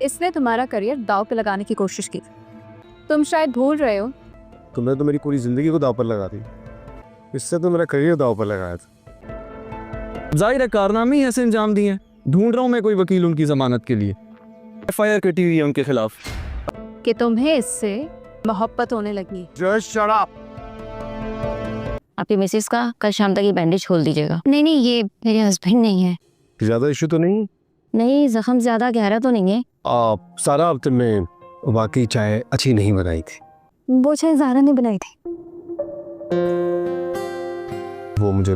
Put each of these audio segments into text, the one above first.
इसने तुम्हारा करियर दांव पे लगाने की कोशिश की। तुम शायद भूल रहे हो। तुमने तो मेरी पूरी जिंदगी को दांव पर लगा दी, इससे तो मेरा करियर दांव पर लगाया था। जाहिर है कारनामे ही ऐसे अंजाम दिए हैं। ढूंढ रहा हूँ मैं कोई वकील उनकी जमानत के लिए। एफआईआर कटी हुई है उनके खिलाफ कि तुम्हें इससे मोहब्बत होने लगी। Just shut up. आपकी मिसेस का कल शाम तक ये बैंडेज खोल दीजिएगा। नहीं नहीं, ये मेरे हस्बैंड नहीं है। ज्यादा इशू तो नहीं? नहीं, जख्म ज्यादा गहरा तो नहीं है। सारा अब तुमने वाकई चाय अच्छी नहीं बनाई थी। वो चाय ज़ारा ने बनाई थी। वो मुझे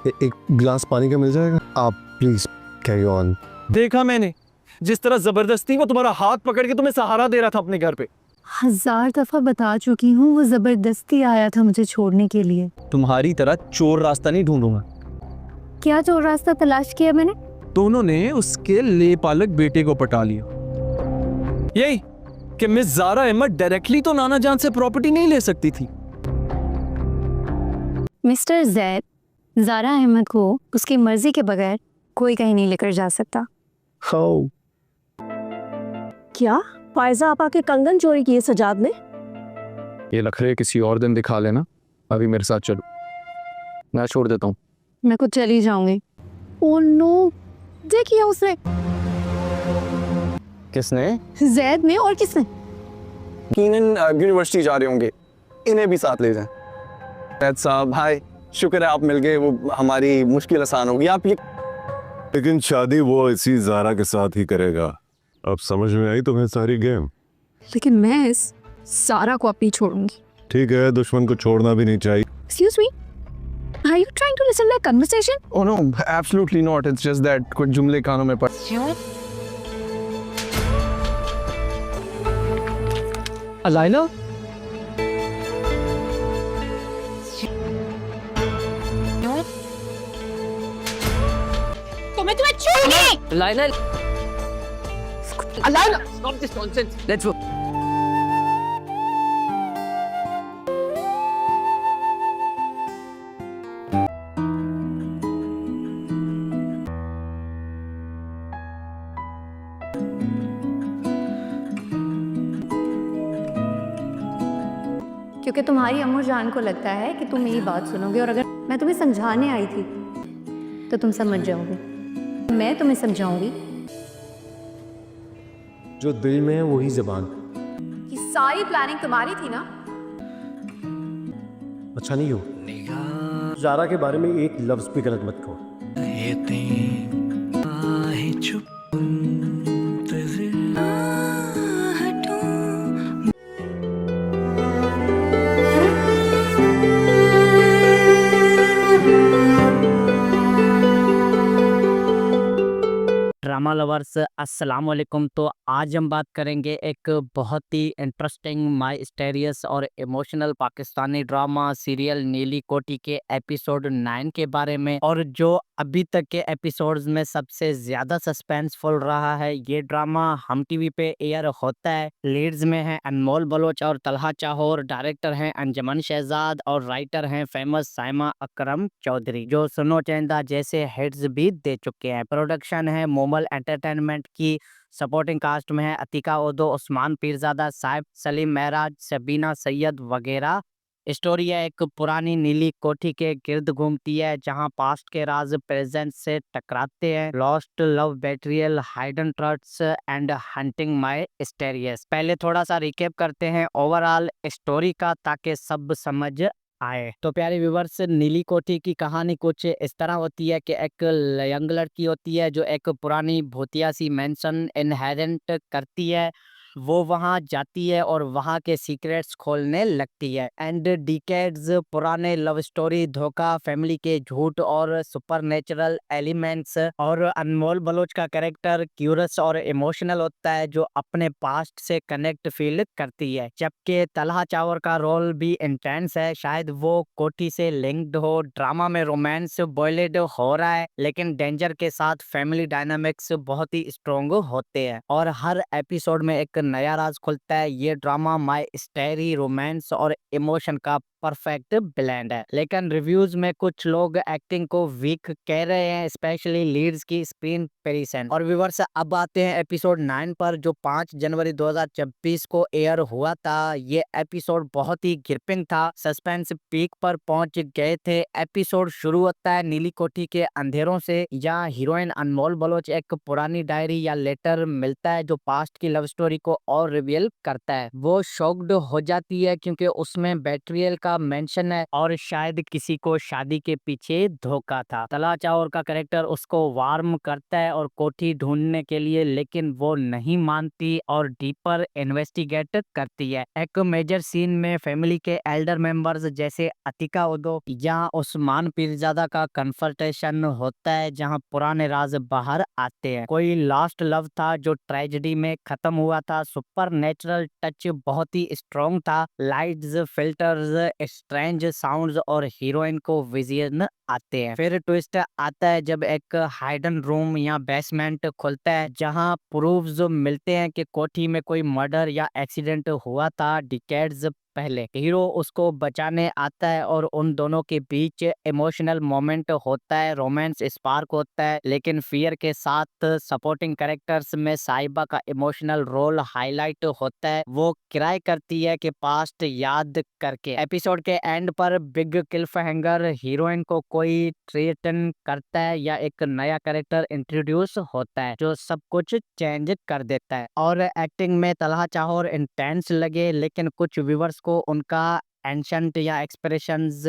एक गिलास पानी का मिल जाएगा? आप प्लीज कैरी ऑन। देखा मैंने जिस तरह जबरदस्ती वो तुम्हारा हाथ पकड़ के तुम्हें सहारा दे रहा था अपने घर पे। 1000 दफा बता चुकी हूँ, वो जबरदस्ती आया था मुझे छोड़ने के लिए। तुम्हारी तरह चोर रास्ता नहीं ढूंढूंगा। क्या चोर रास्ता तलाश किया मैंने? दोनों ने उसके लेपालक बेटे को पटा लिया। यही कि मिस ज़ारा अहमद डायरेक्टली तो नाना जान से प्रॉपर्टी नहीं ले सकती थी। मिस्टर जैद, ज़ारा अहमद को उसकी मर्जी के बगैर कोई कहीं नहीं लेकर जा सकता। क्या फायजा आपा के कंगन चोरी किए सजाद ने? ये नखरे किसी और दिन दिखा लेना, अभी मेरे साथ चलो, मैं छोड़ देता हूँ। मैं कुछ चली जाऊंगी। ओह नो, देखिए उसने। किसने? जैद ने। और किसने? यकीनन यूनिवर्सिटी जा रहे होंगे, इन्हें भी साथ ले जाएं। जैद साहब भाई, शुक्र है आप मिल गए, वो हमारी मुश्किल आसान होगी। आप ये लेकिन शादी वो इसी ज़ारा के साथ ही करेगा। अब समझ में आई तुम्हें सारी गेम? लेकिन मैं इस सारा को अपनी छोड़ूंगी। ठीक है, दुश्मन को छोड़ना भी नहीं चाहिए। Excuse me? Are you trying to listen to a conversation? Oh no, absolutely not. It's just that कुछ जुमले कानों में पड़। अलाइला? तुम्हें छोड़ूंगी। Laila, stop this nonsense. Let's go. क्योंकि तुम्हारी अम्मू जान को लगता है कि तुम मेरी बात सुनोगे, और अगर मैं तुम्हें समझाने आई थी तो तुम समझ जाओगे। मैं तुम्हें समझाऊंगी। जो दिल में है वही ज़बान। ये सारी प्लानिंग तुम्हारी थी ना? अच्छा नहीं हो, ज़ारा के बारे में एक लफ्ज़ भी गलत मत कहो। ड्रामा लवर्स अस्सलाम वालेकुम। तो आज हम बात करेंगे एक बहुत ही इंटरेस्टिंग, माइस्टेरियस और इमोशनल पाकिस्तानी ड्रामा सीरियल नीली कोठी के एपिसोड 9 के बारे में, और जो अभी तक के एपिसोड्स में सबसे ज्यादा सस्पेंसफुल रहा है। ये ड्रामा हम टीवी पे एयर होता है। लीड्स में है अनमोल बलोच और तलहा चाहोर, डायरेक्टर हैं अंजमन शहजाद और राइटर हैं फेमस साइमा अकरम चौधरी, जो सुनो चेंदा जैसे हिट्स भी दे चुके हैं। प्रोडक्शन है मोमल एंटरटेनमेंट की। सपोर्टिंग कास्ट में है अतिका ओदो, उस्मान पीरजादा, साइब सलीम महराज, सबीना सैयद वगैरह। स्टोरी है एक पुरानी नीली कोठी के गिर्द घूमती है, जहां पास्ट के राज प्रेजेंट से टकराते हैं। Lost love, betrayal, hidden trusts and haunting mysteries. पहले थोड़ा सा रिकेप करते हैं ओवरऑल स्टोरी का, ताकि सब समझ आए। तो प्यारे व्यूवर्स, नीली कोठी की कहानी कुछ इस तरह होती है कि एक यंग लड़की होती है जो एक पुरानी भूतिया सी मेंशन इनहेरिट करती है। वो वहाँ जाती है और वहाँ के सीक्रेट्स खोलने लगती है। एंड डिकेड्स पुराने लव स्टोरी, धोखा, फैमिली के झूठ और सुपरनेचुरल एलिमेंट्स। और अनमोल बलोच का कैरेक्टर क्यूरस और इमोशनल होता है, जो अपने पास्ट से कनेक्ट फील करती है। जबकि तलहा चावर का रोल भी इंटेंस है, शायद वो कोठी से लिंक्ड हो। ड्रामा में रोमांस बॉयलेड हो रहा है, लेकिन डेंजर के साथ फैमिली डायनामिक्स बहुत ही स्ट्रोंग होते हैं। और हर एपिसोड में एक नया राज खुलता है। ये ड्रामा माई स्टोरी, रोमांस और इमोशन का परफेक्ट ब्लेंड है। लेकिन रिव्यूज में कुछ लोग एक्टिंग को वीक कह रहे हैं, स्पेशली लीड्स की स्क्रीन पेरिसन। और व्यूअर्स, अब आते हैं एपिसोड 9 पर, जो 5 जनवरी 2026 को एयर हुआ था। ये एपिसोड बहुत ही ग्रिपिंग था, सस्पेंस पीक पर पहुंच गए थे। एपिसोड शुरू होता है नीली कोठी के अंधेरों से, जहां हीरोइन अनमोल बलोच एक पुरानी डायरी या लेटर मिलता है जो पास्ट की लव स्टोरी को और रिवील करता है। वो शॉक्ड हो जाती है क्योंकि उसमें बेट्रियल का मेंशन है और शायद किसी को शादी के पीछे धोखा था। तला चाहर का कैरेक्टर उसको वार्म करता है और कोठी ढूंढने के लिए, लेकिन वो नहीं मानती और डीपर इन्वेस्टिगेट करती है। एक मेजर सीन में फैमिली के एल्डर मेंबर्स जैसे अतिका उदो या उस्मान पीरजादा का कन्फर्टेशन होता है, जहां पुराने राज बाहर आते हैं। कोई लास्ट लव था जो ट्रेजेडी में खत्म हुआ था। सुपर नेचुरल टच बहुत ही स्ट्रॉन्ग था, लाइट्स, फिल्टर्स, स्ट्रेंज साउंड्स और हीरोइन को विजन आते हैं। फिर ट्विस्ट आता है जब एक हाइडन रूम या बेसमेंट खुलता है, जहां प्रूफ्स मिलते हैं कि कोठी में कोई मर्डर या एक्सीडेंट हुआ था डिकेड्स पहले। हीरो उसको बचाने आता है और उन दोनों के बीच इमोशनल मोमेंट होता है, रोमांस स्पार्क होता है, लेकिन फियर के साथ सपोर्टिंग कैरेक्टर्स में साहिबा का इमोशनल रोल हाईलाइट होता है। वो किराए करती है कि पास्ट याद करके। एपिसोड के एंड पर बिग क्लिफहैंगर, हीरोइन को कोई थ्रेटन करता है या एक नया कैरेक्टर इंट्रोड्यूस होता है जो सब कुछ चेंज कर देता है। और एक्टिंग में तलहा चाहर इंटेंस लगे, लेकिन कुछ व्यूवर्स को उनका एंशंट या एक्सप्रेशंस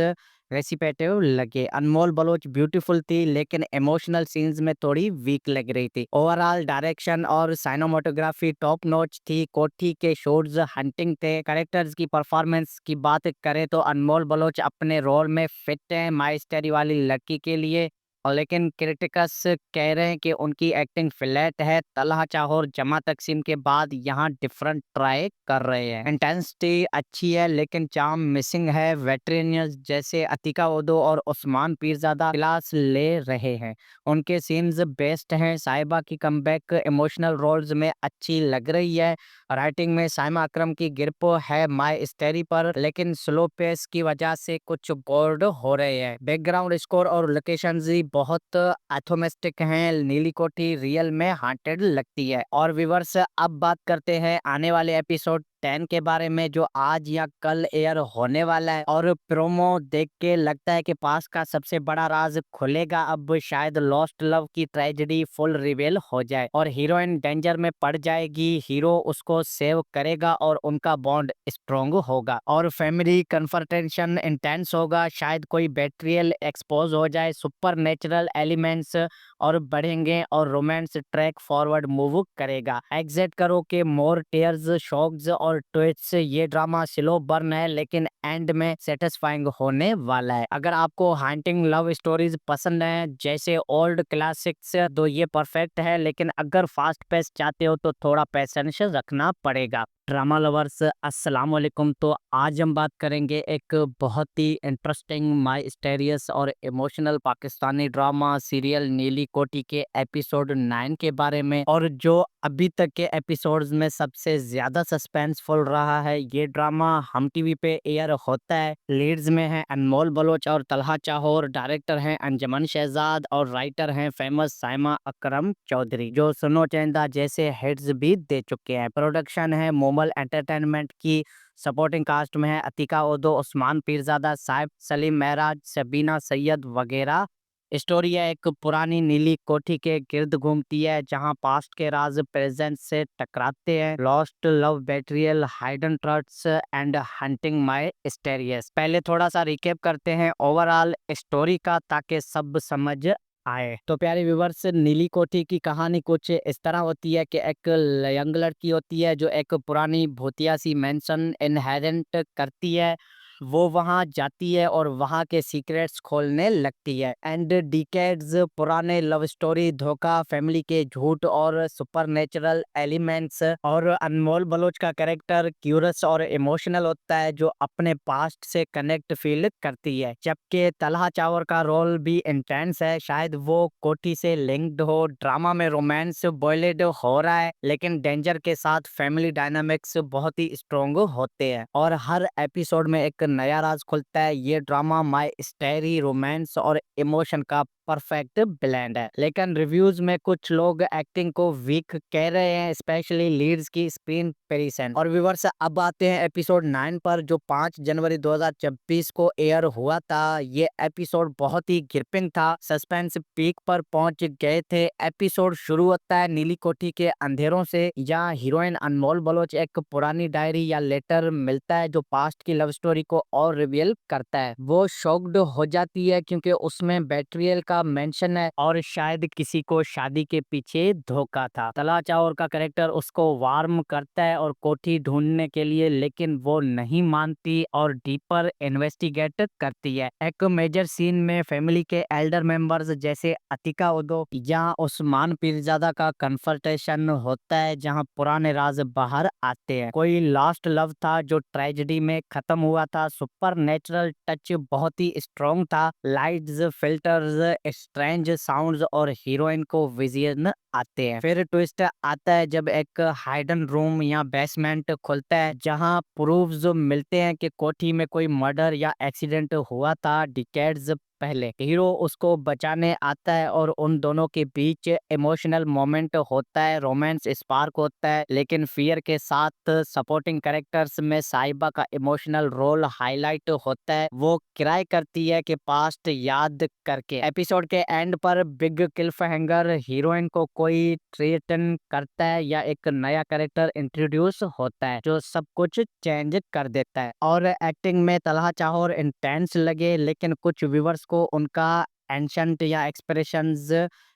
रेसिपेटिव लगे। अनमोल बलोच ब्यूटीफुल थी, लेकिन इमोशनल सीन्स में थोड़ी वीक लग रही थी। ओवरऑल डायरेक्शन और साइनोमोटोग्राफी टॉप नॉच थी। कोठी के शॉट्स हंटिंग थे। कैरेक्टर्स की परफॉर्मेंस की बात करें तो अनमोल बलोच अपने रोल में फिट है माई स्टोरी वाली लड़की के लिए, और लेकिन क्रिटिकस कह रहे हैं कि उनकी एक्टिंग फ्लैट है। तलहा चाहर जमा तकसीम के बाद यहाँ डिफरेंट ट्राई कर रहे हैं। इंटेंसिटी अच्छी है लेकिन चार्म मिसिंग है। वेटरेनियंस जैसे अतिका उदो और उस्मान पीरजादा क्लास ले रहे हैं, उनके सीन्स बेस्ट हैं। साहिबा की कमबैक इमोशनल रोल्स में अच्छी लग रही है। राइटिंग में साइमा अकरम की ग्रिप है माई स्टोरी पर, लेकिन स्लो पेस की वजह से कुछ बोर्ड हो रहे हैं। बैकग्राउंड स्कोर और लोकेशंस भी बहुत एथोमेस्टिक हैं। नीली कोठी रियल में हांटेड लगती है। और व्यूअर्स, अब बात करते हैं आने वाले एपिसोड 10 के बारे में, जो आज या कल एयर होने वाला है। और प्रोमो देख के लगता है कि पास का सबसे बड़ा राज खुलेगा। अब शायद लॉस्ट लव की ट्रेजेडी फुल रिवील हो जाए और हीरोइन डेंजर में पड़ जाएगी। हीरो उसको सेव करेगा और उनका बॉन्ड स्ट्रॉन्ग होगा और फैमिली कन्फर्टेशन इंटेंस होगा। शायद कोई बेट्रियल एक्सपोज हो जाए, सुपर नेचुरल एलिमेंट्स और बढ़ेंगे और रोमांस ट्रैक फॉरवर्ड मूव करेगा। एग्जिट करो के मोर टेयर्स, शॉक्स और ट्विस्ट्स। ये ड्रामा स्लो बर्न है लेकिन एंड में सेटिस्फाइंग होने वाला है। अगर आपको हांटिंग लव स्टोरीज पसंद है जैसे ओल्ड क्लासिक्स, तो ये परफेक्ट है, लेकिन अगर फास्ट पेस चाहते हो तो थोड़ा पेशेंस रखना पड़ेगा। ड्रामा लवर्स, अस्सलाम वालेकुम। तो आज हम बात करेंगे एक बहुत ही इंटरेस्टिंग, माइस्टेरियस और इमोशनल पाकिस्तानी ड्रामा सीरियल नीली कोठी के एपिसोड 9 के बारे में, और जो अभी तक के एपिसोड्स में सबसे ज्यादा सस्पेंसफुल रहा है। ये ड्रामा हम टीवी पे एयर होता है। लीड्स में है अनमोल बलोच और तलहा चाहर, डायरेक्टर हैं अंजमन शहजाद और राइटर हैं फेमस साइमा अकरम चौधरी, जो सुनो चैंदा जैसे हिट्स भी दे चुके हैं। प्रोडक्शन है मोमल एंटरटेनमेंट की। सपोर्टिंग कास्ट में है अतिका उदो, उस्मान पीरजादा, साहिब सलीम महराज, सबीना सैयद वगैरह। स्टोरी है एक पुरानी नीली कोठी के गिर्द घूमती है, जहां पास्ट के राज प्रेजेंट से टकराते हैं। Lost love, betrayal, hidden trust and haunting mysteries. पहले थोड़ा सा रिकेप करते हैं ओवरऑल स्टोरी का, ताकि सब समझ आए। तो प्यारे व्यूवर्स, नीली कोठी की कहानी कुछ इस तरह होती है कि एक यंग लड़की होती है जो एक पुरानी भूतिया सी मेंशन इनहेरेंट करती है, वो वहाँ जाती है और वहाँ के सीक्रेट्स खोलने लगती है। एंड डिकेड्स पुराने लव स्टोरी, धोखा, फैमिली के झूठ और सुपरनेचुरल एलिमेंट्स। और अनमोल बलोच का कैरेक्टर क्यूरस और इमोशनल होता है, जो अपने पास्ट से कनेक्ट फील करती है। जबकि तलहा चावर का रोल भी इंटेंस है, शायद वो कोठी से लिंक्ड हो। ड्रामा में रोमांस बॉयलेड हो रहा है, लेकिन डेंजर के साथ फैमिली डायनामिक्स बहुत ही स्ट्रोंग होते हैं और हर एपिसोड में एक नया राज खुलता है। ये ड्रामा माई स्टोरी, रोमांस और इमोशन का परफेक्ट ब्लेंड है। लेकिन रिव्यूज में कुछ लोग एक्टिंग को वीक कह रहे हैं, स्पेशली लीड्स की स्क्रीन पेरिसन। और व्यूअर्स, अब आते हैं एपिसोड 9 पर, जो 5 जनवरी 2026 को एयर हुआ था। ये एपिसोड बहुत ही ग्रिपिंग था, सस्पेंस पीक पर पहुंच गए थे। एपिसोड शुरू होता है नीली कोठी के अंधेरों से, जहां हीरोइन अनमोल बलोच एक पुरानी डायरी या लेटर मिलता है जो पास्ट की लव स्टोरी को और रिवील करता है। वो शॉक्ड हो जाती है क्योंकि उसमें बेट्रियल का मेंशन है और शायद किसी को शादी के पीछे धोखा था। तलहा चावर का कैरेक्टर उसको वार्म करता है और कोठी ढूंढने के लिए, लेकिन वो नहीं मानती और डीपर इन्वेस्टिगेट करती है। एक मेजर सीन में फैमिली के एल्डर मेंबर्स जैसे अतिका उदो या उस्मान पीरजादा का कन्फर्टेशन होता है, जहां पुराने राज बाहर आते हैं। कोई लास्ट लव था जो ट्रेजेडी में खत्म हुआ था। सुपर नेचुरल टच बहुत ही स्ट्रॉन्ग था, लाइट्स, फिल्टर्स, स्ट्रेंज साउंड्स और हीरोइन को विजन आते हैं। फिर ट्विस्ट आता है जब एक हाइडन रूम या बेसमेंट खुलता है, जहां प्रूफ्स मिलते हैं कि कोठी में कोई मर्डर या एक्सीडेंट हुआ था डिकेड्स पहले। हीरो उसको बचाने आता है और उन दोनों के बीच इमोशनल मोमेंट होता है, रोमांस स्पार्क होता है, लेकिन फियर के साथ। सपोर्टिंग कैरेक्टर्स में साहिबा का इमोशनल रोल हाईलाइट होता है। वो क्राई करती है कि पास्ट याद करके। एपिसोड के एंड पर बिग क्लिफहैंगर, हीरोइन को कोई थ्रेटन करता है या एक नया कैरेक्टर इंट्रोड्यूस होता है जो सब कुछ चेंज कर देता है। और एक्टिंग में तलहा चावर इंटेंस लगे, लेकिन कुछ व्यूवर्स को उनका एंशंट या एक्सप्रेशंस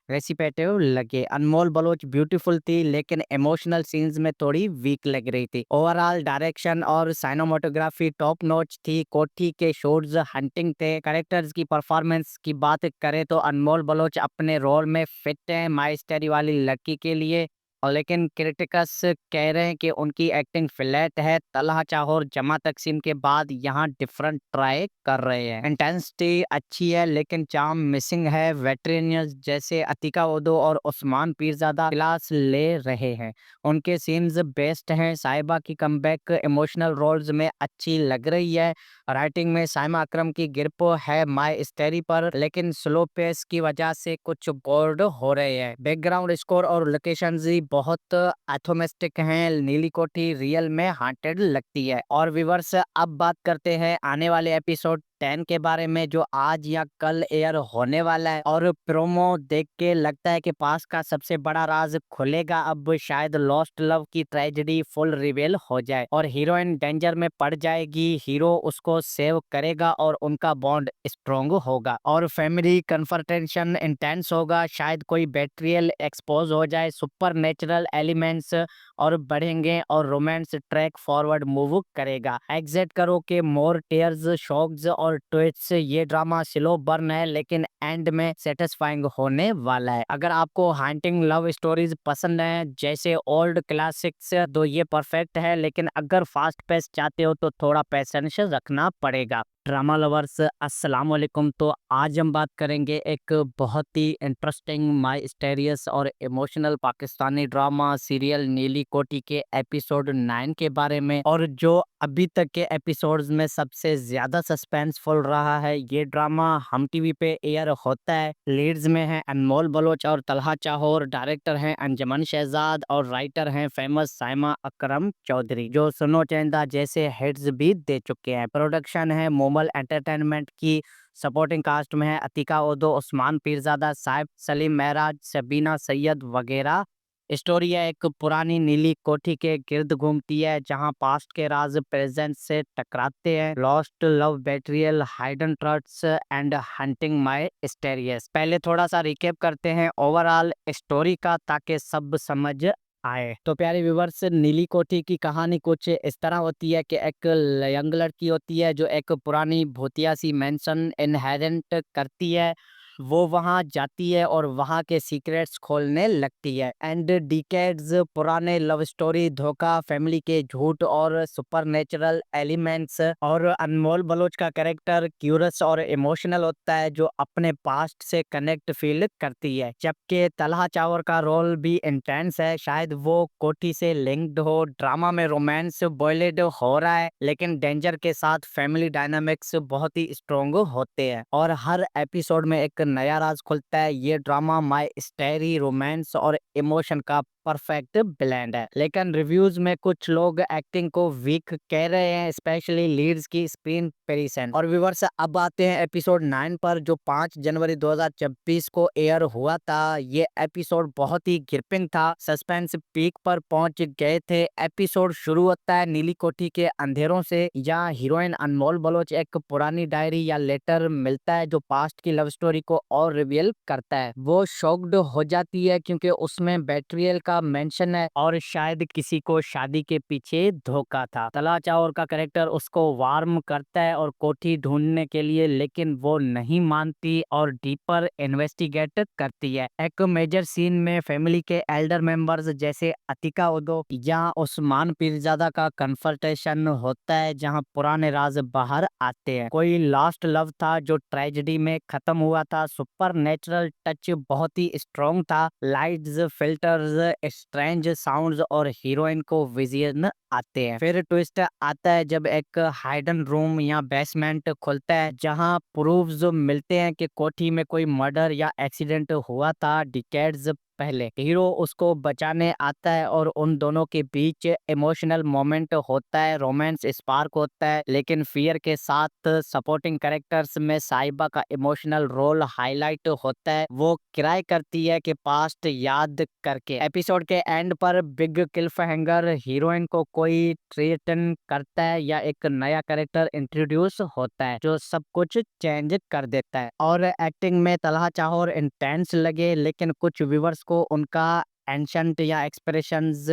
रेसिपेटिव लगे। अनमोल बलोच ब्यूटीफुल थी, लेकिन इमोशनल सीन्स में थोड़ी वीक लग रही थी। ओवरऑल डायरेक्शन और साइनोमोटोग्राफी टॉप नॉच थी। कोठी के शॉट्स हंटिंग थे। कैरेक्टर्स की परफॉर्मेंस की बात करें तो अनमोल बलोच अपने रोल में फिट है माई स्टोरी वाली लड़की के लिए, और लेकिन क्रिटिकस कह रहे हैं कि उनकी एक्टिंग फ्लैट है। तलहा चावर जमा तकसीम के बाद यहाँ डिफरेंट ट्राई कर रहे हैं। इंटेंसिटी अच्छी है, लेकिन चार्म मिसिंग है। वेटरेनियंस जैसे अतिका उदो और उस्मान पीरजादा क्लास ले रहे हैं, उनके सीन्स बेस्ट हैं। साहिबा की कमबैक इमोशनल रोल्स में अच्छी लग रही है। राइटिंग में साइमा अकरम की ग्रिप है माई स्टोरी पर, लेकिन स्लो पेस की वजह से कुछ बोर्ड हो रहे हैं। बैकग्राउंड स्कोर और लोकेशंस बहुत एथोमेस्टिक हैं। नीली कोठी रियल में हांटेड लगती है। और व्यूअर्स, अब बात करते हैं आने वाले एपिसोड 10 के बारे में, जो आज या कल एयर होने वाला है। और प्रोमो देख के लगता है कि पास का सबसे बड़ा राज खुलेगा। अब शायद लॉस्ट लव की ट्रेजेडी फुल रिवील हो जाए और हीरोइन डेंजर में पड़ जाएगी। हीरो उसको सेव करेगा और उनका बॉन्ड स्ट्रोंग होगा और फैमिली कन्फर्टेशन इंटेंस होगा। शायद कोई बेट्रियल एक्सपोज हो जाए, सुपर नेचुरल एलिमेंट्स और बढ़ेंगे और रोमांस ट्रैक फॉरवर्ड मूव करेगा। एग्जिट करो के मोर टेयर्स, शॉक्स और ट्विस्ट्स। ये ड्रामा स्लो बर्न है, लेकिन एंड में सेटिस्फाइंग होने वाला है। अगर आपको हांटिंग लव स्टोरीज पसंद है जैसे ओल्ड क्लासिक्स, तो ये परफेक्ट है, लेकिन अगर फास्ट पेस चाहते हो तो थोड़ा पेशेंस रखना पड़ेगा। ड्रामा लवर्स, अस्सलाम वालेकुम। तो आज हम बात करेंगे एक बहुत ही इंटरेस्टिंग, माइस्टेरियस और इमोशनल पाकिस्तानी ड्रामा सीरियल नीली कोठी के एपिसोड 9 के बारे में, और जो अभी तक के एपिसोड्स में सबसे ज्यादा सस्पेंसफुल रहा है। ये ड्रामा हम टीवी पे एयर होता है। लीड्स में है अनमोल बलोच और तलहा चाहोर, डायरेक्टर हैं अंजमन शहजाद और राइटर हैं फेमस साइमा अकरम चौधरी, जो सुनो चेंदा जैसे हिट्स भी दे चुके हैं। प्रोडक्शन है मोमल एंटरटेनमेंट की। सपोर्टिंग कास्ट में है अतिका उदो, उस्मान पीरजादा, साहिब सलीम महराज, सबीना सैयद वगैरह। स्टोरी है एक पुरानी नीली कोठी के गिर्द घूमती है, जहां पास्ट के राज प्रेजेंट से टकराते हैं। Lost love, betrayal, hidden trusts and haunting mysteries. पहले थोड़ा सा रिकेप करते हैं ओवरऑल स्टोरी का, ताकि सब समझ आए। तो प्यारे व्यूवर्स, नीली कोठी की कहानी कुछ इस तरह होती है कि एक यंग लड़की होती है जो एक पुरानी भूतिया सी मेंशन इनहेरिट करती है। वो वहाँ जाती है और वहाँ के सीक्रेट्स खोलने लगती है। एंड डिकेड्स पुराने लव स्टोरी, धोखा, फैमिली के झूठ और सुपरनेचुरल एलिमेंट्स, और अनमोल बलोच का कैरेक्टर क्यूरस और इमोशनल होता है जो अपने पास्ट से कनेक्ट फील करती है। जबकि तलहा चावर का रोल भी इंटेंस है, शायद वो कोठी से लिंक्ड हो। ड्रामा में रोमांस बॉयलेड हो रहा है लेकिन डेंजर के साथ फैमिली डायनामिक्स बहुत ही स्ट्रोंग होते हैं और हर एपिसोड में एक नया राज खुलता है। ये ड्रामा माई स्टोरी, रोमांस और इमोशन का परफेक्ट ब्लेंड है। लेकिन रिव्यूज में कुछ लोग एक्टिंग को वीक कह रहे हैं, स्पेशली लीड्स की स्क्रीन पेरिसन। और व्यूअर्स, अब आते हैं एपिसोड 9 पर जो 5 जनवरी 2026 को एयर हुआ था। ये एपिसोड बहुत ही ग्रिपिंग था, सस्पेंस पीक पर पहुंच गए थे। एपिसोड शुरू होता है नीली कोठी के अंधेरों से, जहाँ हीरोइन अनमोल बलोच एक पुरानी डायरी या लेटर मिलता है जो पास्ट की लव स्टोरी को और रिवील करता है। वो शॉक्ड हो जाती है क्योंकि उसमें बेट्रियल का मेंशन है और शायद किसी को शादी के पीछे धोखा था। तला चावर का कैरेक्टर उसको वार्म करता है और कोठी ढूंढने के लिए, लेकिन वो नहीं मानती और डीपर इन्वेस्टिगेट करती है। एक मेजर सीन में फैमिली के एल्डर मेंबर्स जैसे अतिका उदो या उस्मान पीरजादा का कन्फर्टेशन होता है, जहां पुराने राज बाहर आते हैं। कोई लास्ट लव था जो ट्रेजेडी में खत्म हुआ था। सुपर नेचुरल टच बहुत ही स्ट्रॉन्ग था, लाइट्स, फिल्टर्स, स्ट्रेंज साउंड्स और हीरोइन को विजन आते हैं। फिर ट्विस्ट आता है जब एक हाइडन रूम या बेसमेंट खुलता है जहां प्रूफ्स मिलते हैं कि कोठी में कोई मर्डर या एक्सीडेंट हुआ था डिकेड्स पहले। हीरो उसको बचाने आता है और उन दोनों के बीच इमोशनल मोमेंट होता है, रोमांस स्पार्क होता है, लेकिन फियर के साथ सपोर्टिंग कैरेक्टर्स में साहिबा का इमोशनल रोल हाईलाइट होता है। वो किराए करती है कि पास्ट याद करके। एपिसोड के एंड पर बिग क्लिफहैंगर, हीरोइन को कोई थ्रेटन करता है या एक नया कैरेक्टर इंट्रोड्यूस होता है जो सब कुछ चेंज कर देता है। और एक्टिंग में तलहा चाहोर इंटेंस लगे, लेकिन कुछ व्यूवर्स को उनका एंशंट या एक्सप्रेशंस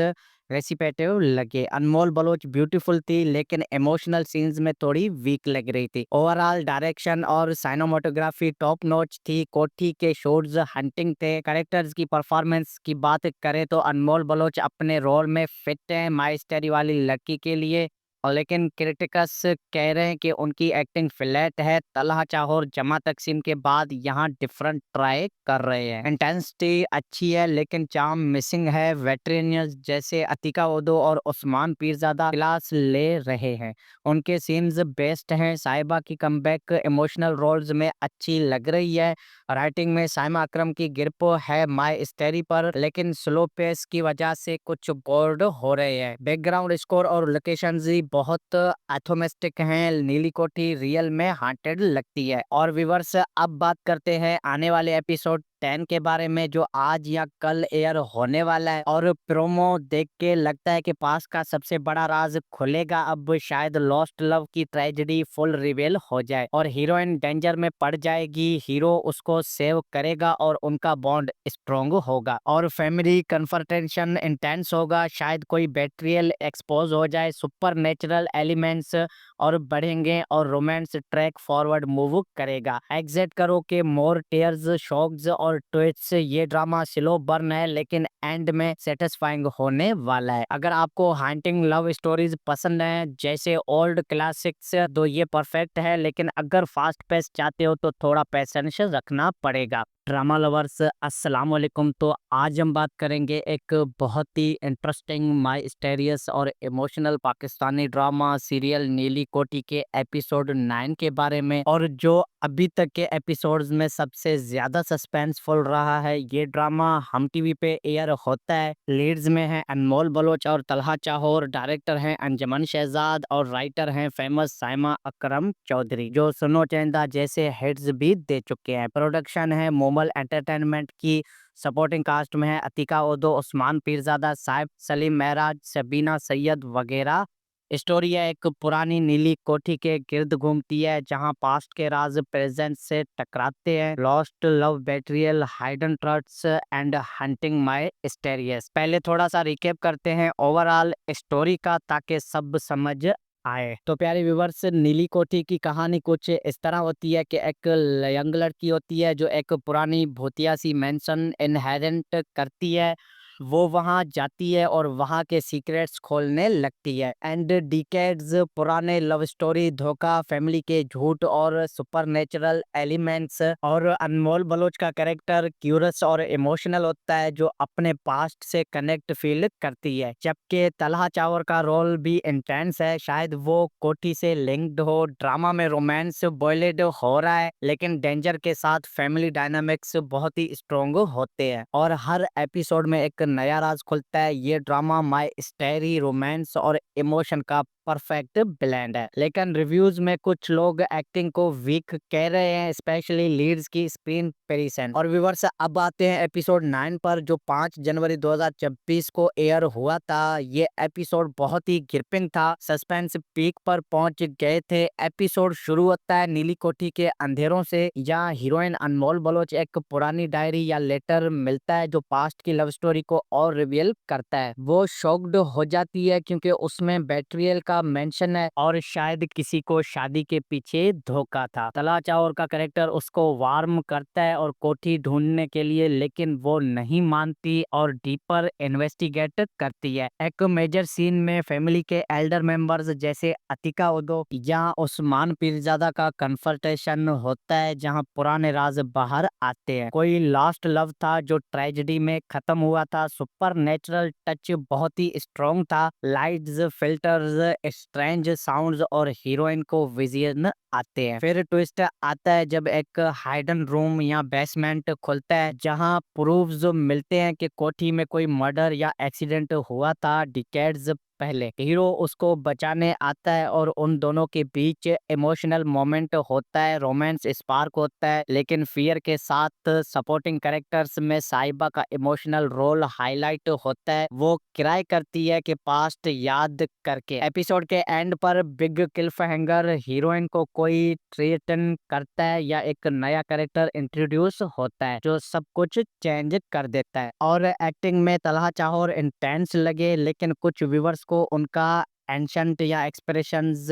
रेसिपेटिव लगे। अनमोल बलोच ब्यूटीफुल थी लेकिन इमोशनल सीन्स में थोड़ी वीक लग रही थी। ओवरऑल डायरेक्शन और साइनोमोटोग्राफी टॉप नॉच थी। कोठी के शॉट्स हंटिंग थे। कैरेक्टर्स की परफॉर्मेंस की बात करें तो अनमोल बलोच अपने रोल में फिट है माई स्टोरी वाली लड़की के लिए, और लेकिन क्रिटिकस कह रहे हैं कि उनकी एक्टिंग फ्लैट है। तलहा चाहोर जमा तकसीम के बाद यहाँ डिफरेंट ट्राई कर रहे हैं। इंटेंसिटी अच्छी है लेकिन चार्म मिसिंग है। वेटरेनियंस जैसे अतिका उदो और उस्मान पीरजादा क्लास ले रहे हैं, उनके सीन्स बेस्ट हैं। साहिबा की कमबैक इमोशनल रोल्स में अच्छी लग रही है। राइटिंग में साइमा अकरम की ग्रिप है माई स्टोरी पर, लेकिन स्लो पेस की वजह से कुछ बोर्ड हो रहे हैं। बैकग्राउंड स्कोर और लोकेशंस भी बहुत एथोमेस्टिक हैं। नीली कोठी रियल में हांटेड लगती है। और व्यूअर्स, अब बात करते हैं आने वाले एपिसोड 10 के बारे में जो आज या कल एयर होने वाला है। और प्रोमो देख के लगता है कि पास का सबसे बड़ा राज खुलेगा। अब शायद लॉस्ट लव की ट्रेजेडी फुल रिवेल हो जाए और हीरोइन डेंजर में पड़ जाएगी। हीरो उसको सेव करेगा और उनका बॉन्ड स्ट्रोंग होगा और फैमिली कन्फर्टेशन इंटेंस होगा। शायद कोई बेट्रियल एक्सपोज हो जाए, सुपर नेचुरल एलिमेंट्स और बढ़ेंगे और रोमांस ट्रैक फॉरवर्ड मूव करेगा। एग्जिट करो के मोर टेयर्स, शॉक्स और ट्विस्ट्स। ये ड्रामा स्लो बर्न है लेकिन एंड में सेटिस्फाइंग होने वाला है। अगर आपको हांटिंग लव स्टोरीज पसंद है जैसे ओल्ड क्लासिक्स तो ये परफेक्ट है, लेकिन अगर फास्ट पेस चाहते हो तो थोड़ा पेशेंस रखना पड़ेगा। ड्रामा लवर्स, अस्सलाम वालेकुम। तो आज हम बात करेंगे एक बहुत ही इंटरेस्टिंग, माइस्टेरियस और इमोशनल पाकिस्तानी ड्रामा सीरियल नीली कोठी के एपिसोड 9 के बारे में, और जो अभी तक के एपिसोड्स में सबसे ज्यादा सस्पेंसफुल रहा है। ये ड्रामा हम टीवी पे एयर होता है। लीड्स में है अनमोल बलोच और तलहा चाहोर, डायरेक्टर हैं अंजमन शहजाद और राइटर हैं फेमस साइमा अकरम चौधरी जो सुनो चेंदा जैसे हिट्स भी दे चुके हैं। प्रोडक्शन है मोमल एंटरटेनमेंट की। सपोर्टिंग कास्ट में है अतिका उदो, उस्मान पीरजादा, साइफ सलीम महराज, सबीना सैयद वगैरह स्टोरी है एक पुरानी नीली कोठी के गिर्द घूमती है जहां पास्ट के राज प्रेजेंट से टकराते हैं। Lost love, betrayal, hidden trusts and haunting mysteries. पहले थोड़ा सा रिकेप करते हैं ओवरऑल स्टोरी का ताकि सब समझ आए। तो प्यारे व्यूवर्स, नीली कोठी की कहानी कुछ इस तरह होती है कि एक यंग लड़की होती है जो एक पुरानी भूतिया सी मेंशन इनहेरेंट करती है। वो वहां जाती है और वहां के सीक्रेट्स खोलने लगती है। एंड डिकेड्स पुराने लव स्टोरी, धोखा, फैमिली के झूठ और सुपरनेचुरल एलिमेंट्स। और अनमोल बलोच का कैरेक्टर क्यूरस और इमोशनल होता है जो अपने पास्ट से कनेक्ट फील करती है। जबकि तलहा चावर का रोल भी इंटेंस है, शायद वो कोठी से लिंक्ड हो। ड्रामा में रोमांस बॉयलेड हो रहा है लेकिन डेंजर के साथ फैमिली डायनामिक्स बहुत ही स्ट्रोंग होते हैं और हर एपिसोड में एक नया राज खुलता है। ये ड्रामा माय स्टोरी, रोमांस और इमोशन का परफेक्ट ब्लेंड है। लेकिन रिव्यूज में कुछ लोग एक्टिंग को वीक कह रहे हैं, स्पेशली लीड्स की स्क्रीन पेरिसन। और व्यूअर्स, अब आते हैं एपिसोड 9 पर जो 5 जनवरी 2026 को एयर हुआ था। ये एपिसोड बहुत ही ग्रिपिंग था, सस्पेंस पीक पर पहुंच गए थे। एपिसोड शुरू होता है नीली कोठी के अंधेरों से, जहां हीरोइन अनमोल बलोच एक पुरानी डायरी या लेटर मिलता है जो पास्ट की लव स्टोरी को और रिवील करता है। वो शॉक्ड हो जाती है क्योंकि उसमें बेट्रियल का मेंशन है और शायद किसी को शादी के पीछे धोखा था। तला चावर का कैरेक्टर उसको वार्म करता है और कोठी ढूंढने के लिए, लेकिन वो नहीं मानती और डीपर इन्वेस्टिगेट करती है। एक मेजर सीन में फैमिली के एल्डर मेंबर्स जैसे अतिका उदो या उस्मान पीरजादा का कन्फर्टेशन होता है जहां पुराने राज बाहर आते हैं। कोई लास्ट लव था जो ट्रेजेडी में खत्म हुआ था। सुपर नेचुरल टच बहुत ही स्ट्रॉन्ग था, लाइट्स, फिल्टर्स, स्ट्रेंज साउंड्स और हीरोइन को विजन आते हैं। फिर ट्विस्ट आता है जब एक हाइडन रूम या बेसमेंट खुलता है जहां प्रूफ्स मिलते हैं कि कोठी में कोई मर्डर या एक्सीडेंट हुआ था डिकेड्स पहले। हीरो उसको बचाने आता है और उन दोनों के बीच इमोशनल मोमेंट होता है, रोमांस स्पार्क होता है, लेकिन फियर के साथ सपोर्टिंग कैरेक्टर्स में साहिबा का इमोशनल रोल हाईलाइट होता है। वो क्राई करती है कि पास्ट याद करके। एपिसोड के एंड पर बिग क्लिफहैंगर, हीरोइन को कोई थ्रेटन करता है या एक नया कैरेक्टर इंट्रोड्यूस होता है जो सब कुछ चेंज कर देता है। और एक्टिंग में तलहा चाहर इंटेंस लगे लेकिन कुछ व्यूवर्स को उनका एंशंट या एक्सप्रेशंस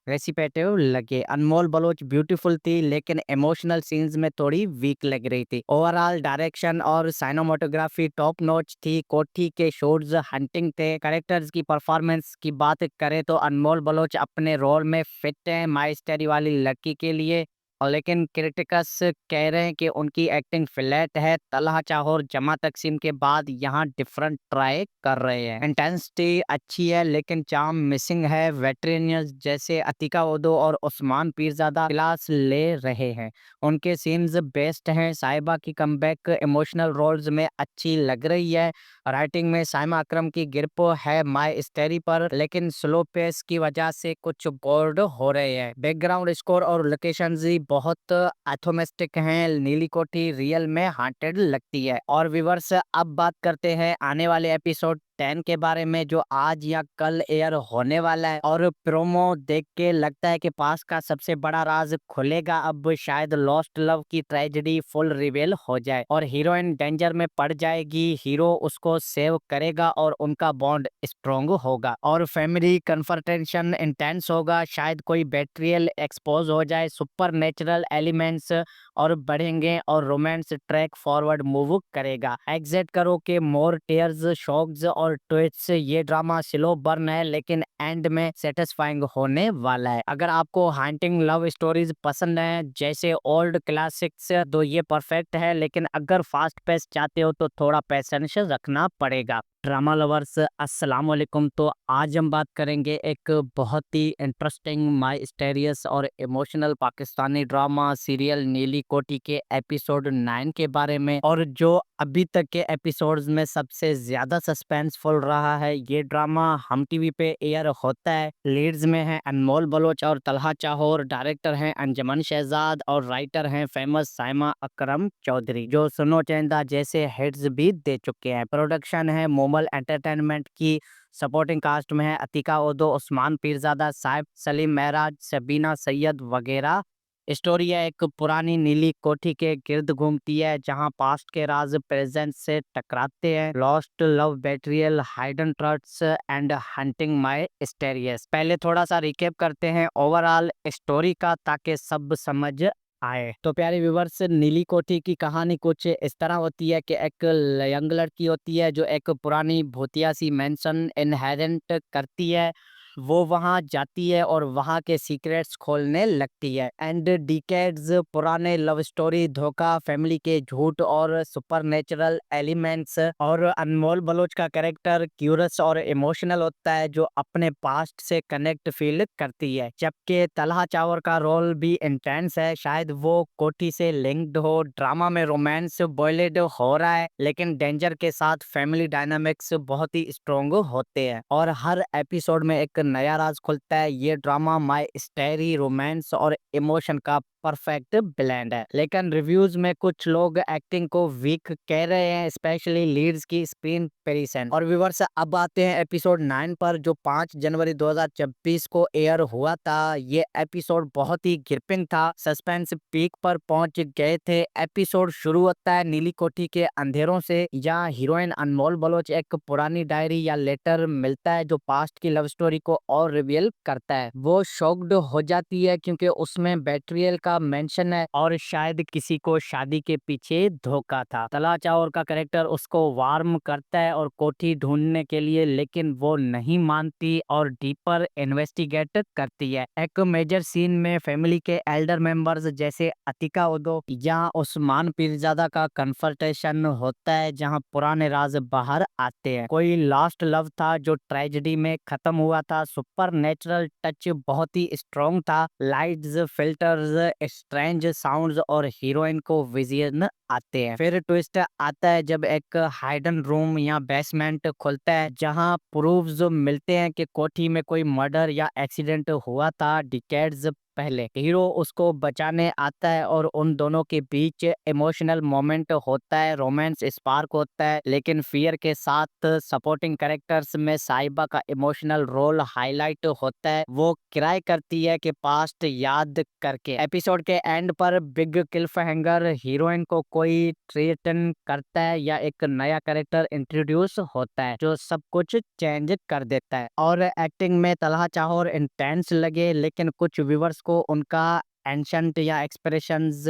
रेसिपेटिव लगे। अनमोल बलोच ब्यूटीफुल थी लेकिन इमोशनल सीन्स में थोड़ी वीक लग रही थी। ओवरऑल डायरेक्शन और साइनोमोटोग्राफी टॉप नॉच थी। कोठी के शॉट्स हंटिंग थे। कैरेक्टर्स की परफॉर्मेंस की बात करें तो अनमोल बलोच अपने रोल में फिट है माई स्टोरी वाली लड़की के लिए, और लेकिन क्रिटिकस कह रहे हैं कि उनकी एक्टिंग फ्लैट है। तलहा चाहर जमा तकसीम के बाद यहाँ डिफरेंट ट्राई कर रहे हैं। इंटेंसिटी अच्छी है लेकिन चार्म मिसिंग है। वेटरेनियंस जैसे अतिका उदो और उस्मान पीरजादा क्लास ले रहे हैं, उनके सीन्स बेस्ट हैं। साहिबा की कमबैक इमोशनल रोल्स में अच्छी लग रही है। राइटिंग में साइमा अकरम की ग्रिप है माई स्टोरी पर, लेकिन स्लो पेस की वजह से कुछ बोर्ड हो रहे हैं। बैकग्राउंड स्कोर और लोकेशंस बहुत एथोमेस्टिक हैं। नीली कोठी रियल में हांटेड लगती है। और व्यूअर्स, अब बात करते हैं आने वाले एपिसोड 10 के बारे में जो आज या कल एयर होने वाला है। और प्रोमो देख के लगता है कि पास का सबसे बड़ा राज खुलेगा। अब शायद लॉस्ट लव की ट्रेजेडी फुल रिवील हो जाए और हीरोइन डेंजर में पड़ जाएगी। हीरो उसको सेव करेगा और उनका बॉन्ड स्ट्रोंग होगा और फैमिली कन्फर्टेशन इंटेंस होगा। शायद कोई बेट्रियल एक्सपोज हो जाए, सुपर नेचुरल एलिमेंट्स और बढ़ेंगे और रोमांस ट्रैक फॉरवर्ड मूव करेगा। एग्जिट करो के मोर टेयर्स, शॉक्स और ट्विस्ट। ये ड्रामा स्लो बर्न है लेकिन एंड में सेटिस्फाइंग होने वाला है। अगर आपको हंटिंग लव स्टोरीज पसंद है जैसे ओल्ड क्लासिक्स तो ये परफेक्ट है, लेकिन अगर फास्ट पेस चाहते हो तो थोड़ा पेशेंस रखना पड़ेगा। ड्रामा लवर्स, अस्सलाम वालेकुम। तो आज हम बात करेंगे एक बहुत ही इंटरेस्टिंग, माइस्टेरियस और इमोशनल पाकिस्तानी ड्रामा सीरियल नीली कोठी के एपिसोड 9 के बारे में, और जो अभी तक के एपिसोड्स में सबसे ज्यादा सस्पेंसफुल रहा है। ये ड्रामा हम टीवी पे एयर होता है। लीड्स में है अनमोल बलोच और तलहा चाहर, डायरेक्टर हैं अंजमन शहजाद और राइटर हैं फेमस साइमा अकरम चौधरी जो सुनो चैंदा जैसे हिट्स भी दे चुके हैं। प्रोडक्शन है मोमल एंटरटेनमेंट की। सपोर्टिंग कास्ट में है अतिका ओदो, उस्मान पीरजादा, साइफ सलीम महराज, सबीना सैयद वगैरह। स्टोरी है एक पुरानी नीली कोठी के गिर्द घूमती है जहां पास्ट के राज प्रेजेंट से टकराते हैं। Lost love, betrayal, hidden trusts and haunting mysteries. पहले थोड़ा सा रिकेप करते हैं ओवरऑल स्टोरी का ताकि सब समझ आए। तो प्यारे व्यूवर्स, नीली कोठी की कहानी कुछ इस तरह होती है कि एक यंग लड़की होती है जो एक पुरानी भूतिया सी मेंशन इनहेरेंट करती है। वो वहाँ जाती है और वहाँ के सीक्रेट्स खोलने लगती है। एंड डिकेड्स पुराने लव स्टोरी, धोखा, फैमिली के झूठ और सुपरनेचुरल एलिमेंट्स। और अनमोल बलोच का कैरेक्टर क्यूरस और इमोशनल होता है जो अपने पास्ट से कनेक्ट फील करती है। जबकि तलहा चावर का रोल भी इंटेंस है, शायद वो कोठी से लिंक्ड हो। ड्रामा में रोमांस बॉयलेड हो रहा है लेकिन डेंजर के साथ फैमिली डायनामिक्स बहुत ही स्ट्रोंग होते हैं और हर एपिसोड में एक नया राज खुलता है। ये ड्रामा माई स्टोरी, रोमांस और इमोशन का परफेक्ट ब्लेंड है। लेकिन रिव्यूज में कुछ लोग एक्टिंग को वीक कह रहे हैं, स्पेशली लीड्स की स्क्रीन पेरिसन। और व्यूअर्स, अब आते हैं एपिसोड 9 पर जो 5 जनवरी 2026 को एयर हुआ था। ये एपिसोड बहुत ही ग्रिपिंग था, सस्पेंस पीक पर पहुंच गए थे। एपिसोड शुरू होता है नीली कोठी के अंधेरों से, जहां हीरोइन अनमोल बलोच एक पुरानी डायरी या लेटर मिलता है जो पास्ट की लव स्टोरी को और रिवील करता है। वो शॉक्ड हो जाती है क्योंकि उसमें बेट्रियल का मेंशन है और शायद किसी को शादी के पीछे धोखा था। तलहा चावर का कैरेक्टर उसको वार्म करता है और कोठी ढूंढने के लिए, लेकिन वो नहीं मानती और डीपर इन्वेस्टिगेट करती है। एक मेजर सीन में फैमिली के एल्डर मेंबर्स जैसे अतिका ओदो या उस्मान पीरजादा का कन्फर्टेशन होता है जहां पुराने राज बाहर आते हैं। कोई लास्ट लव था जो ट्रेजेडी में खत्म हुआ था। सुपर नेचुरल टच बहुत ही स्ट्रॉन्ग था। लाइट्स, फिल्टर्स, स्ट्रेंज साउंड्स और हीरोइन को विजन आते हैं। फिर ट्विस्ट आता है जब एक हाइडन रूम या बेसमेंट खुलता है जहां प्रूफ्स मिलते हैं कि कोठी में कोई मर्डर या एक्सीडेंट हुआ था डिकेड्स पहले। हीरो उसको बचाने आता है और उन दोनों के बीच इमोशनल मोमेंट होता है, रोमांस स्पार्क होता है, लेकिन फियर के साथ। सपोर्टिंग कैरेक्टर्स में साहिबा का इमोशनल रोल हाईलाइट होता है। वो किराए करती है कि पास्ट याद करके। एपिसोड के एंड पर बिग क्लिफहैंगर, हीरोइन को कोई थ्रेटन करता है या एक नया कैरेक्टर इंट्रोड्यूस होता है जो सब कुछ चेंज कर देता है। और एक्टिंग में तलहा चावर इंटेंस लगे लेकिन कुछ व्यूवर्स को उनका एंशंट या एक्सप्रेशंस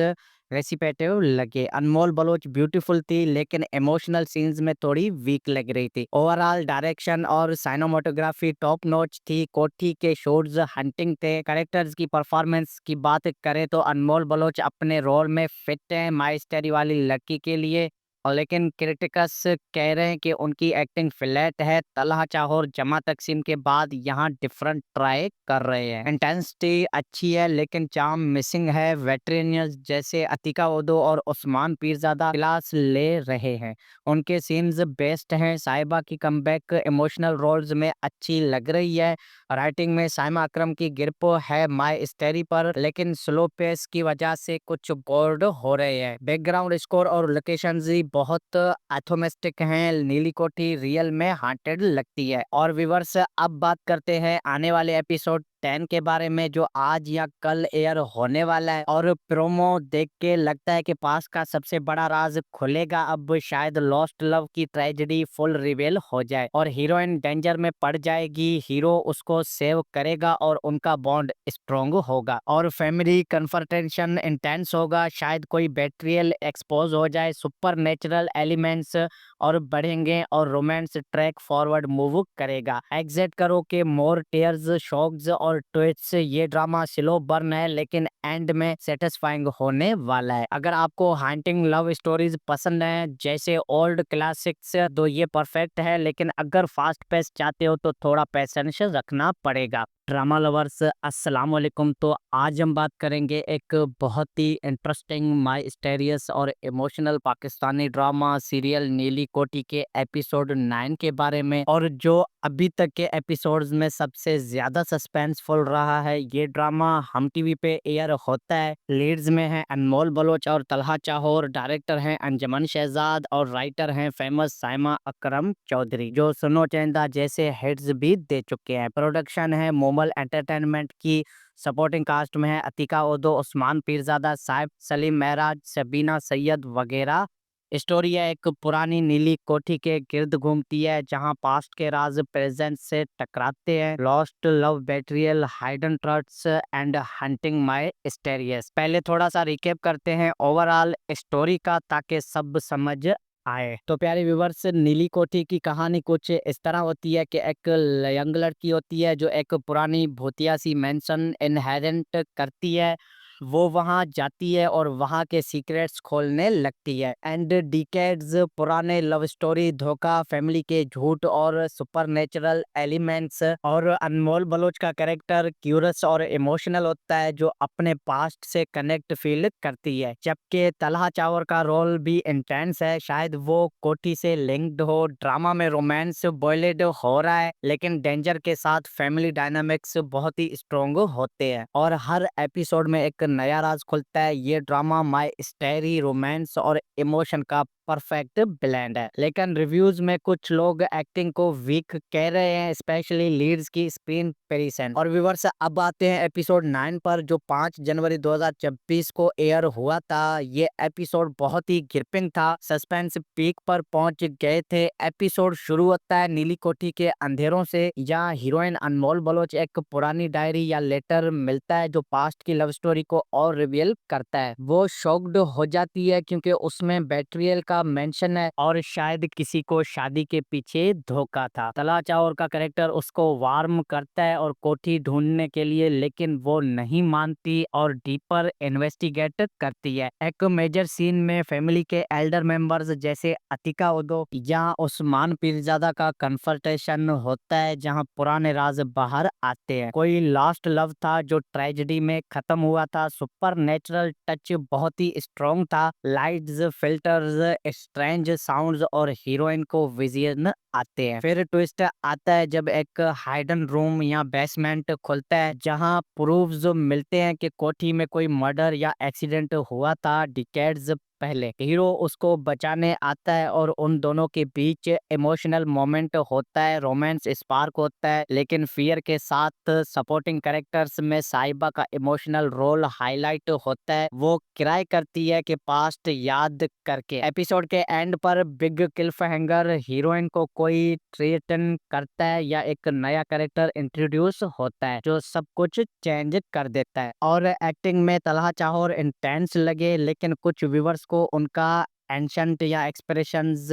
रेसिपेटिव लगे। अनमोल बलोच ब्यूटीफुल थी लेकिन इमोशनल सीन्स में थोड़ी वीक लग रही थी। ओवरऑल डायरेक्शन और साइनोमोटोग्राफी टॉप नॉच थी। कोठी के शॉट्स हंटिंग थे। कैरेक्टर्स की परफॉर्मेंस की बात करें तो अनमोल बलोच अपने रोल में फिट है माई स्टोरी वाली लड़की के लिए, और लेकिन क्रिटिकस कह रहे हैं कि उनकी एक्टिंग फ्लैट है। तलहा चावर जमा तकसीम के बाद यहाँ डिफरेंट ट्राई कर रहे हैं। इंटेंसिटी अच्छी है लेकिन चार्म मिसिंग है। वेटरेनियंस जैसे अतिका ओदो और उस्मान पीरजादा क्लास ले रहे हैं, उनके सीन्स बेस्ट हैं। साहिबा की कमबैक इमोशनल रोल्स में अच्छी लग रही है। राइटिंग में साइमा अकरम की ग्रिप है माई स्टोरी पर, लेकिन स्लो पेस की वजह से कुछ बोर्ड हो रहे हैं। बैकग्राउंड स्कोर और लोकेशंस बहुत एथोमेस्टिक हैं। नीली कोठी रियल में हांटेड लगती है। और व्यूअर्स, अब बात करते हैं आने वाले एपिसोड 10 के बारे में जो आज या कल एयर होने वाला है। और प्रोमो देख के लगता है कि पास का सबसे बड़ा राज खुलेगा। अब शायद लॉस्ट लव की ट्रेजेडी फुल रिवील हो जाए और हीरोइन डेंजर में पड़ जाएगी। हीरो उसको सेव करेगा और उनका बॉन्ड स्ट्रोंग होगा और फैमिली कन्फर्टेशन इंटेंस होगा। शायद कोई बेट्रियल एक्सपोज हो जाए, सुपर नेचुरल एलिमेंट्स और बढ़ेंगे और रोमांस ट्रैक फॉरवर्ड मूव करेगा। एग्जिट करो के मोर टेयर्स, शॉक्स और ट्विस्ट्स। ये ड्रामा स्लो बर्न है लेकिन एंड में सेटिस्फाइंग होने वाला है। अगर आपको हांटिंग लव स्टोरीज पसंद है जैसे ओल्ड क्लासिक्स तो ये परफेक्ट है, लेकिन अगर फास्ट पेस चाहते हो तो थोड़ा पेशेंस रखना पड़ेगा। ड्रामा लवर्स अस्सलाम वालेकुम। तो आज हम बात करेंगे एक बहुत ही इंटरेस्टिंग माई स्टेरियस और इमोशनल पाकिस्तानी ड्रामा सीरियल नीली कोठी के एपिसोड 9 के बारे में, और जो अभी तक के एपिसोड्स में सबसे ज्यादा सस्पेंसफुल रहा है। ये ड्रामा हम टीवी पे एयर होता है। लीड्स में है अनमोल बलोच और तलहा चाहोर, डायरेक्टर हैं अंजमन शहजाद और राइटर हैं फेमस साइमा अकरम चौधरी, जो सुनो चेंदा जैसे हिट्स भी दे चुके हैं। प्रोडक्शन है मोमल एंटरटेनमेंट की। सपोर्टिंग कास्ट में है अतिका ओदो, उस्मान पीरजादा, साइफ सलीम महराज, सबीना सैयद वगैरह। स्टोरी है एक पुरानी नीली कोठी के गिर्द घूमती है, जहां पास्ट के राज प्रेजेंट से टकराते हैं। Lost love, betrayal, hidden trust and haunting mysteries. पहले थोड़ा सा रिकेप करते हैं ओवरऑल स्टोरी का, ताकि सब समझ आए। तो प्यारे व्यूवर्स, नीली कोठी की कहानी कुछ इस तरह होती है कि एक यंग लड़की होती है जो एक पुरानी भूतिया सी मेंशन इनहेरेंट करती है। वो वहां जाती है और वहां के सीक्रेट्स खोलने लगती है। एंड डिकेड्स पुराने लव स्टोरी, धोखा, फैमिली के झूठ और सुपरनेचुरल एलिमेंट्स। और अनमोल बलोच का कैरेक्टर क्यूरस और इमोशनल होता है, जो अपने पास्ट से कनेक्ट फील करती है। जबकि तलहा चावर का रोल भी इंटेंस है, शायद वो कोठी से लिंक्ड हो। ड्रामा में रोमांस बॉयलेड हो रहा है, लेकिन डेंजर के साथ फैमिली डायनामिक्स बहुत ही स्ट्रोंग होते हैं और हर एपिसोड में एक नया राज खुलता है। ये ड्रामा माई स्टेरी, रोमांस और इमोशन का परफेक्ट ब्लेंड है। लेकिन रिव्यूज में कुछ लोग एक्टिंग को वीक कह रहे हैं, स्पेशली लीड्स की स्क्रीन पेरिसन। और व्यूअर्स, अब आते हैं एपिसोड 9 पर, जो 5 जनवरी 2026 को एयर हुआ था। ये एपिसोड बहुत ही ग्रिपिंग था, सस्पेंस पीक पर पहुंच गए थे। एपिसोड शुरू होता है नीली कोठी के अंधेरों से, जहां हीरोइन अनमोल बलोच एक पुरानी डायरी या लेटर मिलता है जो पास्ट की लव स्टोरी को और रिवील करता है। वो शॉक्ड हो जाती है क्योंकि उसमें बेट्रियल का मेंशन है और शायद किसी को शादी के पीछे धोखा था। तलहा चावर का कैरेक्टर उसको वार्म करता है और कोठी ढूंढने के लिए, लेकिन वो नहीं मानती और डीपर इन्वेस्टिगेट करती है। एक मेजर सीन में फैमिली के एल्डर मेंबर्स जैसे अतिका ओदो या उस्मान पीरजादा का कन्फर्टेशन होता है, जहां पुराने राज बाहर आते हैं। कोई लास्ट लव था जो ट्रेजेडी में खत्म हुआ था। सुपर नेचुरल टच बहुत ही स्ट्रॉन्ग था। लाइट्स, फिल्टर्स, स्ट्रेंज साउंड्स और हीरोइन को विजन आते हैं। फिर ट्विस्ट आता है जब एक हाइडन रूम या बेसमेंट खुलता है, जहां प्रूफ्स मिलते हैं कि कोठी में कोई मर्डर या एक्सीडेंट हुआ था डिकेड्स पहले। हीरो उसको बचाने आता है और उन दोनों के बीच इमोशनल मोमेंट होता है, रोमांस स्पार्क होता है, लेकिन फियर के साथ। सपोर्टिंग कैरेक्टर्स में साहिबा का इमोशनल रोल हाईलाइट होता है। वो क्राई करती है कि पास्ट याद करके। एपिसोड के एंड पर बिग क्लिफहैंगर, हीरोइन को कोई थ्रेटन करता है या एक नया कैरेक्टर इंट्रोड्यूस होता है जो सब कुछ चेंज कर देता है। और एक्टिंग में तलहा चाहोर इंटेंस लगे, लेकिन कुछ व्यूवर्स को उनका एंशंट या एक्सप्रेशंस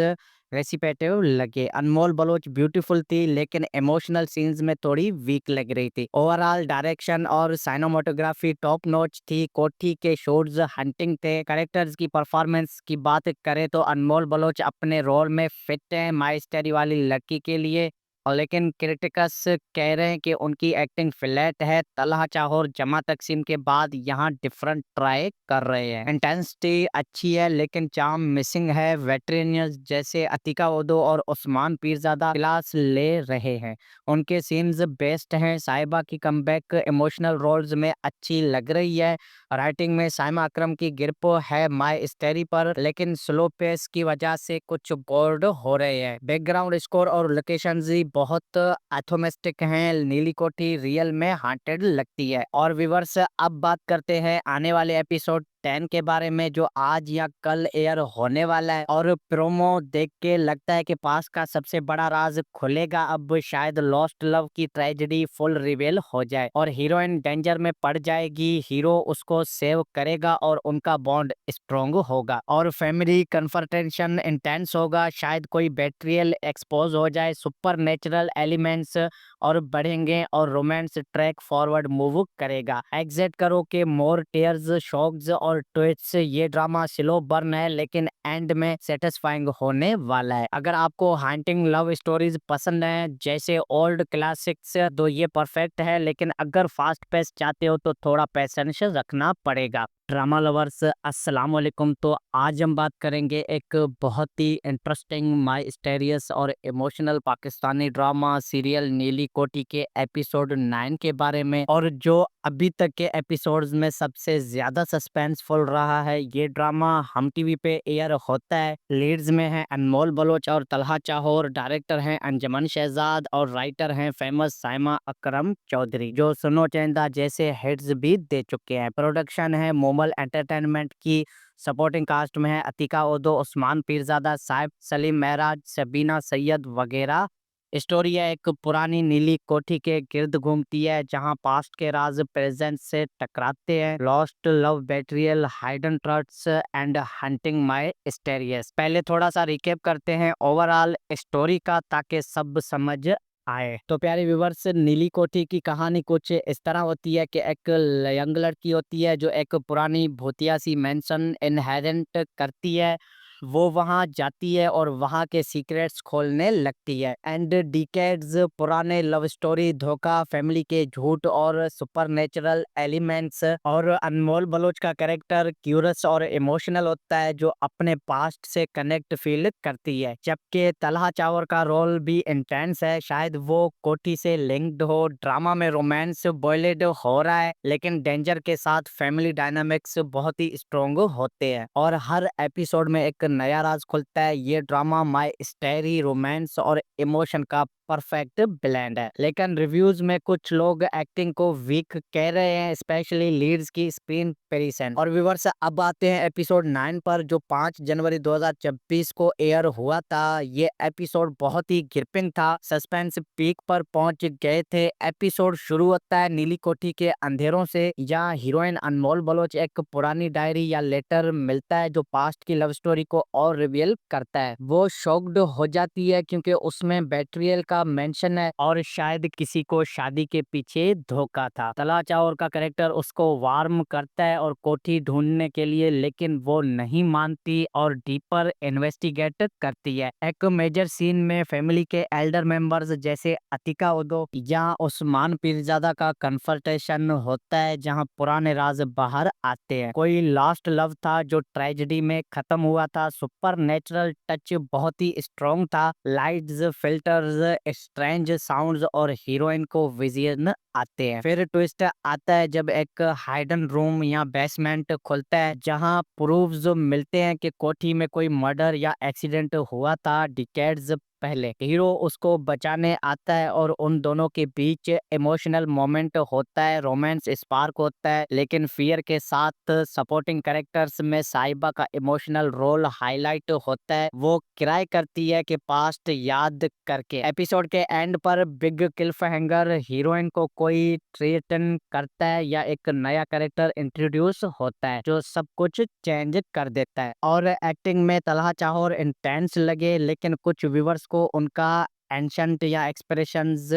रेसिपेटिव लगे। अनमोल बलोच ब्यूटीफुल थी, लेकिन इमोशनल सीन्स में थोड़ी वीक लग रही थी। ओवरऑल डायरेक्शन और साइनोमोटोग्राफी टॉप नॉच थी। कोठी के शॉट्स हंटिंग थे। कैरेक्टर्स की परफॉर्मेंस की बात करें तो अनमोल बलोच अपने रोल में फिट है माई स्टेरी वाली लड़की के लिए, और लेकिन क्रिटिकस कह रहे हैं कि उनकी एक्टिंग फ्लैट है। तलहा चाहोर जमा तकसीम के बाद यहाँ डिफरेंट ट्राई कर रहे हैं। इंटेंसिटी अच्छी है, लेकिन चार्म मिसिंग है। वेटरेनियंस जैसे अतिका ओदो और उस्मान पीरजादा क्लास ले रहे हैं, उनके सीन्स बेस्ट हैं। साहिबा की कमबैक इमोशनल रोल्स में अच्छी लग रही है। राइटिंग में साइमा अकरम की ग्रिप है माई स्टेरी पर, लेकिन स्लो पेस की वजह से कुछ बोर्ड हो रहे हैं। बैकग्राउंड स्कोर और लोकेशंस भी बहुत एथोमेस्टिक हैं। नीली कोठी रियल में हांटेड लगती है। और व्यूअर्स, अब बात करते हैं आने वाले एपिसोड 10 के बारे में, जो आज या कल एयर होने वाला है। और प्रोमो देख के लगता है कि पास का सबसे बड़ा राज खुलेगा। अब शायद लॉस्ट लव की ट्रेजेडी फुल रिवेल हो जाए और हीरोइन डेंजर में पड़ जाएगी। हीरो उसको सेव करेगा और उनका बॉन्ड स्ट्रोंग होगा और फैमिली कन्फर्टेशन इंटेंस होगा। शायद कोई बेट्रियल एक्सपोज हो जाए, सुपर नेचुरल एलिमेंट्स और बढ़ेंगे और रोमांस ट्रैक फॉरवर्ड मूव करेगा। एग्जिट करो के मोर टेयर्स, शॉक्स और ट्विस्ट। ये ड्रामा स्लो बर्न है लेकिन एंड में सेटिस्फाइंग होने वाला है। अगर आपको हंटिंग लव स्टोरीज पसंद है जैसे ओल्ड क्लासिक्स तो ये परफेक्ट है, लेकिन अगर फास्ट पेस चाहते हो तो थोड़ा पेशेंस रखना पड़ेगा। ड्रामा लवर्स अस्सलाम वालेकुम। तो आज हम बात करेंगे एक बहुत ही इंटरेस्टिंग माइस्टेरियस और इमोशनल पाकिस्तानी ड्रामा सीरियल नीली कोठी के एपिसोड 9 के बारे में, और जो अभी तक के एपिसोड्स में सबसे ज्यादा सस्पेंसफुल रहा है। ये ड्रामा हम टीवी पे एयर होता है। लीड्स में है अनमोल बलोच और तलहा चाहोर, डायरेक्टर हैं अंजमन शहजाद और राइटर हैं फेमस साइमा अकरम चौधरी, जो सुनो चैंदा जैसे हिट्स भी दे चुके हैं। प्रोडक्शन है मोमल एंटरटेनमेंट की। सपोर्टिंग कास्ट में है अतीका ओदो, उस्मान पीरजादा, साहिब सलीम महराज, सबीना सैयद वगैरह। स्टोरी है एक पुरानी नीली कोठी के गिर्द घूमती है जहां पास्ट के राज प्रेजेंट से टकराते हैं। Lost love, betrayal, hidden trust and haunting mysteries. पहले थोड़ा सा रिकेप करते हैं ओवरऑल स्टोरी का ताकि सब समझ आए। तो प्यारे व्यूवर्स, नीली कोठी की कहानी कुछ इस तरह होती है कि एक यंग लड़की होती है जो एक पुरानी भूतिया सी मेंशन इनहेरेंट करती है। वो वहां जाती है और वहां के सीक्रेट्स खोलने लगती है। एंड डिकेड्स पुराने लव स्टोरी, धोखा, फैमिली के झूठ और सुपरनेचुरल एलिमेंट्स। और अनमोल बलोच का कैरेक्टर क्यूरस और इमोशनल होता है जो अपने पास्ट से कनेक्ट फील करती है। जबकि तलहा चावर का रोल भी इंटेंस है, शायद वो कोठी से लिंक्ड हो। ड्रामा में रोमांस बॉयलेड हो रहा है लेकिन डेंजर के साथ फैमिली डायनामिक्स बहुत ही स्ट्रोंग होते हैं और हर एपिसोड में एक नया राज खुलता है। ये ड्रामा माई स्टोरी, रोमांस और इमोशन का परफेक्ट ब्लेंड है। लेकिन रिव्यूज में कुछ लोग एक्टिंग को वीक कह रहे हैं, स्पेशली लीड्स की स्क्रीन पेरिसन। और व्यूअर्स, अब आते हैं एपिसोड 9 पर जो 5 जनवरी 2026 को एयर हुआ था। ये एपिसोड बहुत ही ग्रिपिंग था, सस्पेंस पीक पर पहुंच गए थे। एपिसोड शुरू होता है नीली कोठी के अंधेरों से, जहां हीरोइन अनमोल बलोच एक पुरानी डायरी या लेटर मिलता है जो पास्ट की लव स्टोरी को और रिवील करता है। वो शॉक्ड हो जाती है क्योंकि उसमें बेट्रियल का मेंशन है और शायद किसी को शादी के पीछे धोखा था। तलहा चावर का कैरेक्टर उसको वार्म करता है और कोठी ढूंढने के लिए, लेकिन वो नहीं मानती और डीपर इन्वेस्टिगेट करती है। एक मेजर सीन में फैमिली के एल्डर मेंबर्स जैसे अतीका ओदो या उस्मान पीरजादा का कन्फर्टेशन होता है जहां पुराने राज बाहर आते हैं। कोई लास्ट लव था जो ट्रेजेडी में खत्म हुआ था। सुपर नेचुरल टच बहुत ही स्ट्रॉन्ग था। लाइट्स, फिल्टर्स, स्ट्रेंज साउंड्स और हीरोइन को विजन आते हैं। फिर ट्विस्ट आता है जब एक हाइडन रूम या बेसमेंट खुलता है जहां प्रूफ्स मिलते हैं कि कोठी में कोई मर्डर या एक्सीडेंट हुआ था डिकेड्स पहले। हीरो उसको बचाने आता है और उन दोनों के बीच इमोशनल मोमेंट होता है, रोमांस स्पार्क होता है, लेकिन फियर के साथ। सपोर्टिंग कैरेक्टर्स में साहिबा का इमोशनल रोल हाईलाइट होता है। वो क्राई करती है कि पास्ट याद करके। एपिसोड के एंड पर बिग क्लिफ हैंगर, हीरोइन को कोई थ्रेटन करता है या एक नया कैरेक्टर इंट्रोड्यूस होता है जो सब कुछ चेंज कर देता है। और एक्टिंग में तलहा चाहोर इंटेंस लगे, लेकिन कुछ व्यूवर्स को उनका एंशंट या एक्सप्रेशंस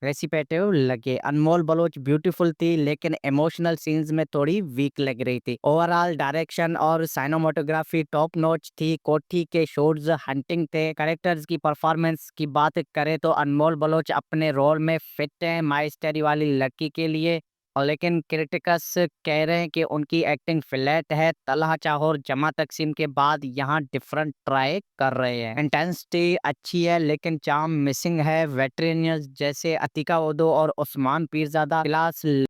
रेसिपेटिव लगे। अनमोल बलोच ब्यूटीफुल थी लेकिन इमोशनल सीन्स में थोड़ी वीक लग रही थी। ओवरऑल डायरेक्शन और साइनोमोटोग्राफी टॉप नॉच थी। कोठी के शॉट्स हंटिंग थे। कैरेक्टर्स की परफॉर्मेंस की बात करें तो अनमोल बलोच अपने रोल में फिट है माई स्टोरी वाली लड़की के लिए, और लेकिन क्रिटिकस कह रहे हैं कि उनकी एक्टिंग फ्लैट है। तलहा चाहोर जमा तकसीम के बाद यहाँ डिफरेंट ट्राई कर रहे हैं। इंटेंसिटी अच्छी है लेकिन चार्म मिसिंग है। वेटरेनियंस जैसे अतीका ओदो और उस्मान पीरजादा क्लास